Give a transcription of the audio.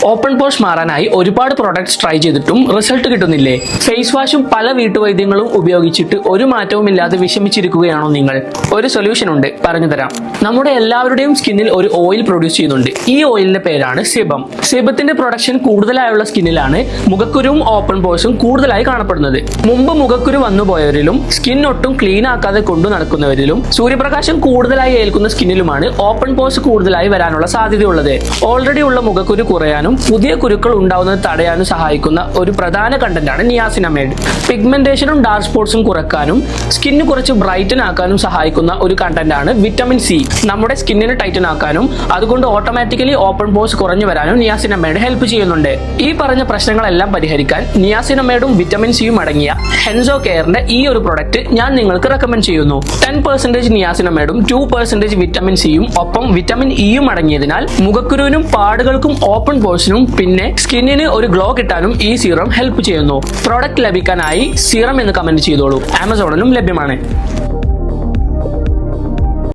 Open pores മാറാനായി ഒരുപാട് products try ചെയ്തിട്ടും result കിട്ടുന്നില്ലേ? Face വാഷും പല വീട്ടുവൈദ്യങ്ങളും ഉപയോഗിച്ചിട്ട് ഒരു മാറ്റവും ഇല്ലാതെ വിഷമിച്ചിരിക്കുകയാണോ നിങ്ങൾ? ഒരു സൊല്യൂഷൻ ഉണ്ട്, പറഞ്ഞു തരാം. നമ്മുടെ എല്ലാവരുടെയും സ്കിന്നിൽ ഒരു ഓയിൽ പ്രൊഡ്യൂസ് ചെയ്യുന്നുണ്ട്. ഈ ഓയിലിന്റെ പേരാണ് സെബം. സെബത്തിന്റെ പ്രൊഡക്ഷൻ കൂടുതലായുള്ള സ്കിന്നിലാണ് മുഖക്കുരുവും ഓപ്പൺ പോർസും കൂടുതലായി കാണപ്പെടുന്നത്. മുമ്പ് മുഖക്കുരു വന്നുപോയവരിലും സ്കിൻ ഒട്ടും ക്ലീൻ ആക്കാതെ കൊണ്ടു നടക്കുന്നവരിലും സൂര്യപ്രകാശം കൂടുതലായി ഏൽക്കുന്ന സ്കിന്നിലുമാണ് ഓപ്പൺ പോർസ് കൂടുതലായി വരാനുള്ള സാധ്യതയുള്ളത്. ഓൾറെഡി ഉള്ള മുഖക്കുരു കുറയാനും പുതിയ കുരുക്കൾ ഉണ്ടാവുന്നത് തടയാനും സഹായിക്കുന്ന ഒരു പ്രധാന കണ്ടന്റാണ് നിയാസിനമൈഡ്. പിഗ്മെന്റേഷനും ഡാർക്ക് സ്പോട്ട്സും കുറക്കാനും സ്കിന്ന് കുറച്ച് ബ്രൈറ്റൻ ആക്കാനും സഹായിക്കുന്ന ഒരു കണ്ടന്റാണ് വിറ്റമിൻ സി. നമ്മുടെ സ്കിന്നിനെ ടൈറ്റൻ ആക്കാനും അതുകൊണ്ട് ഓട്ടോമാറ്റിക്കലി ഓപ്പൺ പോർസ് കുറഞ്ഞു വരാനും നിയാസിനമൈഡ് ഹെൽപ്പ് ചെയ്യുന്നുണ്ട്. ഈ പറഞ്ഞ പ്രശ്നങ്ങളെല്ലാം പരിഹരിക്കാൻ നിയാസിനമൈഡും വിറ്റമിൻ സിയും അടങ്ങിയ ഹെൻസോ കെയറിന്റെ ഈ ഒരു പ്രൊഡക്റ്റ് ഞാൻ നിങ്ങൾക്ക് റെക്കമെൻഡ് ചെയ്യുന്നു. 10% നിയാസിനമൈഡും 2% വിറ്റമിൻ സിയും ഒപ്പം വിറ്റമിൻ ഇയും അടങ്ങിയതിനാൽ മുഖക്കുരുവിനും പാടുകൾക്കും ഓപ്പൺ പോർസിനും പിന്നെ സ്കിന്നിന് ഒരു ഗ്ലോ കിട്ടാനും ഈ സീറം ഹെൽപ്പ് ചെയ്യുന്നു. പ്രോഡക്റ്റ് ലഭിക്കാനായി സീറം എന്ന് കമന്റ് ചെയ്തോളൂ. ആമസോണിലും ലഭ്യമാണ്.